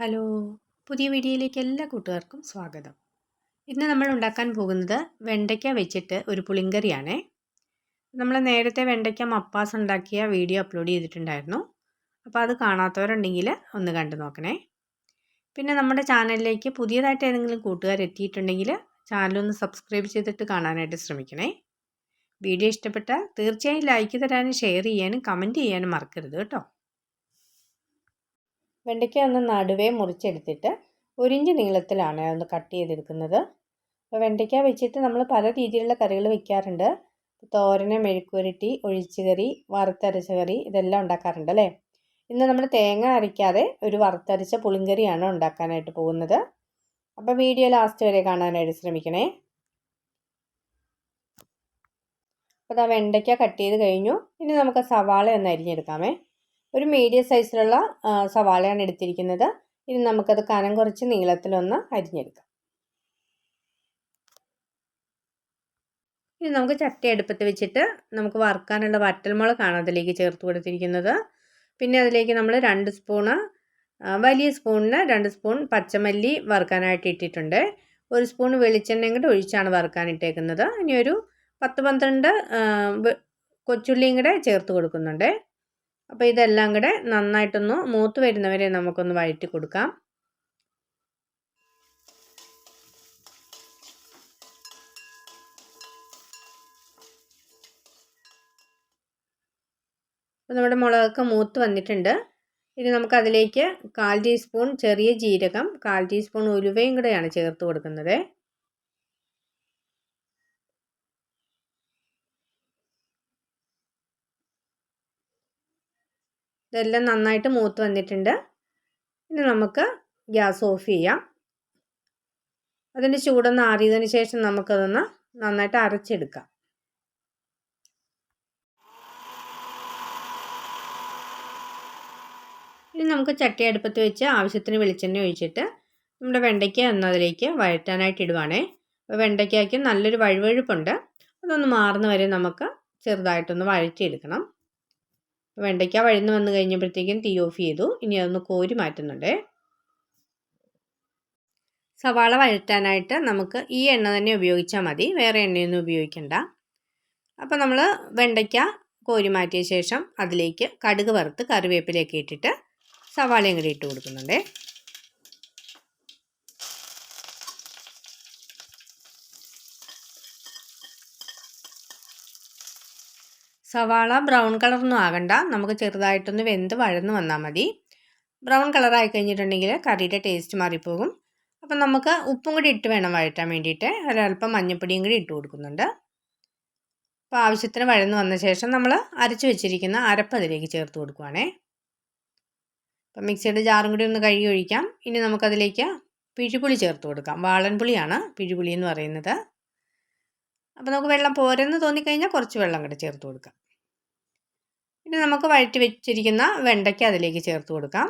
Hello, പുതിയ വീഡിയോയിലേക്ക് എല്ലാ കൂട്ടുകാർക്കും സ്വാഗതം. ഇന്ന് നമ്മൾ ഉണ്ടാക്കാൻ പോകുന്നത് വെണ്ടയ്ക്ക വെച്ചിട്ട് ഒരു പുളിങ്കറിയാണേ. നമ്മൾ നേരത്തെ വെണ്ടയ്ക്ക മപ്പാസ് ഉണ്ടാക്കിയ വീഡിയോ അപ്ലോഡ് ചെയ്തിട്ടുണ്ടായിരുന്നു. അപ്പോൾ അത് കാണാത്തവരുണ്ടെങ്കിൽ ഒന്ന് കണ്ടു നോക്കണേ. പിന്നെ നമ്മുടെ ചാനലിലേക്ക് പുതിയതായിട്ട് ഏതെങ്കിലും കൂട്ടുകാർ എത്തിയിട്ടുണ്ടെങ്കിൽ ചാനലൊന്ന് സബ്സ്ക്രൈബ് ചെയ്തിട്ട് കാണാനായിട്ട് ശ്രമിക്കണേ. വീഡിയോ ഇഷ്ടപ്പെട്ടാൽ തീർച്ചയായും ലൈക്ക് തരാനും ഷെയർ ചെയ്യാനും കമൻറ്റ് ചെയ്യാനും മറക്കരുത് കേട്ടോ. വെണ്ടയ്ക്ക ഒന്ന് നടുവേ മുറിച്ചെടുത്തിട്ട് 1 ഇഞ്ച് നീളത്തിലാണ് ഒന്ന് കട്ട് ചെയ്തെടുക്കുന്നത്. അപ്പോൾ വെണ്ടയ്ക്ക വെച്ചിട്ട് നമ്മൾ പല രീതിയിലുള്ള കറികൾ വെക്കാറുണ്ട്. തോരന്, മെഴുക്കുവരട്ടി, ഒഴിച്ചുകറി, വറുത്തരച്ച കറി ഇതെല്ലാം ഉണ്ടാക്കാറുണ്ട് അല്ലേ. ഇന്ന് നമ്മൾ തേങ്ങ അരയ്ക്കാതെ ഒരു വറുത്തരച്ച പുളിങ്കറിയാണ് ഉണ്ടാക്കാനായിട്ട് പോകുന്നത്. അപ്പോൾ വീഡിയോ ലാസ്റ്റ് വരെ കാണാനായിട്ട് ശ്രമിക്കണേ. അപ്പോൾ ആ വെണ്ടയ്ക്ക കട്ട് ചെയ്ത് കഴിഞ്ഞു. ഇനി നമുക്ക് സവാള ഒന്ന് അരിഞ്ഞെടുക്കാമേ. ഒരു മീഡിയം സൈസിലുള്ള സവാളയാണ് എടുത്തിരിക്കുന്നത്. ഇനി നമുക്കത് കനം കുറച്ച് നീളത്തിലൊന്ന് അരിഞ്ഞെടുക്കാം. ഇനി നമുക്ക് ചട്ടി അടുപ്പത്ത് വെച്ചിട്ട് നമുക്ക് വറുക്കാനുള്ള വറ്റൽമുളകാണ് അതിലേക്ക് ചേർത്ത് കൊടുത്തിരിക്കുന്നത്. പിന്നെ അതിലേക്ക് നമ്മൾ 2 സ്പൂണ് വലിയ സ്പൂണിന് 2 സ്പൂൺ പച്ചമല്ലി വറുക്കാനായിട്ട് ഇട്ടിട്ടുണ്ട്. 1 സ്പൂൺ വെളിച്ചെണ്ണയും കൂടെ ഒഴിച്ചാണ് വറുക്കാൻ ഇട്ടേക്കുന്നത്. ഇനി ഒരു 10-12 കൊച്ചുള്ളിയും കൂടെ ചേർത്ത് കൊടുക്കുന്നുണ്ട്. അപ്പോൾ ഇതെല്ലാം കൂടെ നന്നായിട്ടൊന്ന് മൂത്ത് വരുന്നവരെ നമുക്കൊന്ന് വഴറ്റി കൊടുക്കാം. അപ്പോൾ നമ്മുടെ മുളകൊക്കെ മൂത്ത് വന്നിട്ടുണ്ട്. ഇനി നമുക്കതിലേക്ക് 1/4 ടീസ്പൂൺ ചെറിയ ജീരകം, 1/4 ടീസ്പൂൺ ഉലുവയും കൂടെയാണ് ചേർത്ത് കൊടുക്കുന്നത്. ഇതെല്ലാം നന്നായിട്ട് മൂത്ത് വന്നിട്ടുണ്ട്. ഇനി നമുക്ക് ഗ്യാസ് ഓഫ് ചെയ്യാം. അതിൻ്റെ ചൂടൊന്ന് ആറിയതിന് ശേഷം നമുക്കതൊന്ന് നന്നായിട്ട് അരച്ചെടുക്കാം. ഇനി നമുക്ക് ചട്ടി അടുപ്പത്ത് വെച്ച് ആവശ്യത്തിന് വെളിച്ചെണ്ണ ഒഴിച്ചിട്ട് നമ്മുടെ വെണ്ടയ്ക്ക എന്നതിലേക്ക് വഴറ്റാനായിട്ട് ഇടുവാണേ. അപ്പോൾ വെണ്ടയ്ക്കയ്ക്ക് നല്ലൊരു വഴുവഴുപ്പുണ്ട്. അതൊന്ന് മാറുന്ന വരെ നമുക്ക് ചെറുതായിട്ടൊന്ന് വഴറ്റിയെടുക്കണം. വെണ്ടയ്ക്ക വഴന്ന് വന്ന് കഴിഞ്ഞപ്പോഴത്തേക്കും തീ ഓഫ് ചെയ്തു. ഇനി അതൊന്ന് കോരി മാറ്റുന്നുണ്ട്. സവാള വഴറ്റാനായിട്ട് നമുക്ക് ഈ എണ്ണ തന്നെ ഉപയോഗിച്ചാൽ മതി, വേറെ എണ്ണയൊന്നും ഉപയോഗിക്കണ്ട. അപ്പോൾ നമ്മൾ വെണ്ടയ്ക്ക കോരി മാറ്റിയ ശേഷം അതിലേക്ക് കടുക് വറുത്ത് കറിവേപ്പിലയൊക്കെ ഇട്ടിട്ട് സവാളയും കൂടി ഇട്ട് കൊടുക്കുന്നുണ്ട്. സവാള ബ്രൗൺ കളറൊന്നും ആകണ്ട, നമുക്ക് ചെറുതായിട്ടൊന്ന് വെന്ത് വഴന്ന് വന്നാൽ മതി. ബ്രൗൺ കളറായി കഴിഞ്ഞിട്ടുണ്ടെങ്കിൽ കറിയുടെ ടേസ്റ്റ് മാറിപ്പോകും. അപ്പം നമുക്ക് ഉപ്പും കൂടി ഇട്ട് വേണം വഴറ്റാൻ വേണ്ടിയിട്ട്. ഒരല്പം മഞ്ഞൾപ്പൊടിയും കൂടി ഇട്ട് കൊടുക്കുന്നുണ്ട്. അപ്പോൾ ആവശ്യത്തിന് വഴന്ന് വന്ന ശേഷം നമ്മൾ അരച്ച് വെച്ചിരിക്കുന്ന അരപ്പ് അതിലേക്ക് ചേർത്ത് കൊടുക്കുവാണേ. അപ്പം മിക്സിയുടെ ജാറും കൂടി ഒന്ന് കഴുകി ഒഴിക്കാം. ഇനി നമുക്കതിലേക്ക് പിഴുപുളി ചേർത്ത് കൊടുക്കാം. വാളൻപുളിയാണ് പിഴുപുളി എന്ന് പറയുന്നത്. അപ്പോൾ നമുക്ക് വെള്ളം പോരെന്ന് തോന്നിക്കഴിഞ്ഞാൽ കുറച്ച് വെള്ളം കൂടെ ചേർത്ത് കൊടുക്കാം. ഇനി നമുക്ക് വഴറ്റി വെച്ചിരിക്കുന്ന വെണ്ടയ്ക്ക അതിലേക്ക് ചേർത്ത് കൊടുക്കാം.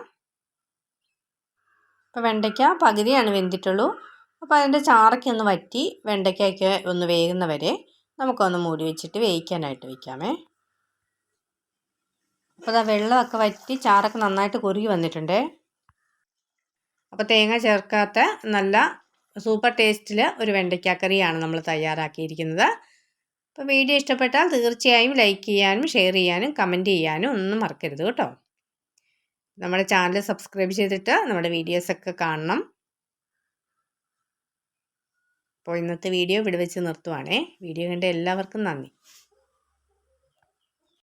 അപ്പോൾ വെണ്ടയ്ക്ക പകുതിയാണ് വെന്തിട്ടുള്ളൂ. അപ്പോൾ അതിൻ്റെ ചാറൊക്കെ ഒന്ന് വറ്റി വെണ്ടയ്ക്കൊക്കെ ഒന്ന് വേകുന്ന വരെ നമുക്കൊന്ന് മൂടി വെച്ചിട്ട് വേവിക്കാനായിട്ട് വയ്ക്കാമേ. അപ്പോൾ ആ വെള്ളമൊക്കെ വറ്റി ചാറൊക്കെ നന്നായിട്ട് കുറുകി വന്നിട്ടുണ്ട്. അപ്പോൾ തേങ്ങ ചേർക്കാത്ത നല്ല സൂപ്പർ ടേസ്റ്റിൽ ഒരു വെണ്ടയ്ക്ക കറിയാണ് നമ്മൾ തയ്യാറാക്കിയിരിക്കുന്നത്. അപ്പോൾ വീഡിയോ ഇഷ്ടപ്പെട്ടാൽ തീർച്ചയായും ലൈക്ക് ചെയ്യാനും ഷെയർ ചെയ്യാനും കമൻറ്റ് ചെയ്യാനും ഒന്നും മറക്കരുത് കേട്ടോ. നമ്മുടെ ചാനൽ സബ്സ്ക്രൈബ് ചെയ്തിട്ട് നമ്മുടെ വീഡിയോസൊക്കെ കാണണം. അപ്പോൾ ഇന്നത്തെ വീഡിയോ ഇവിടെ വെച്ച് നിർത്തുവാണേ. വീഡിയോ കണ്ട എല്ലാവർക്കും നന്ദി.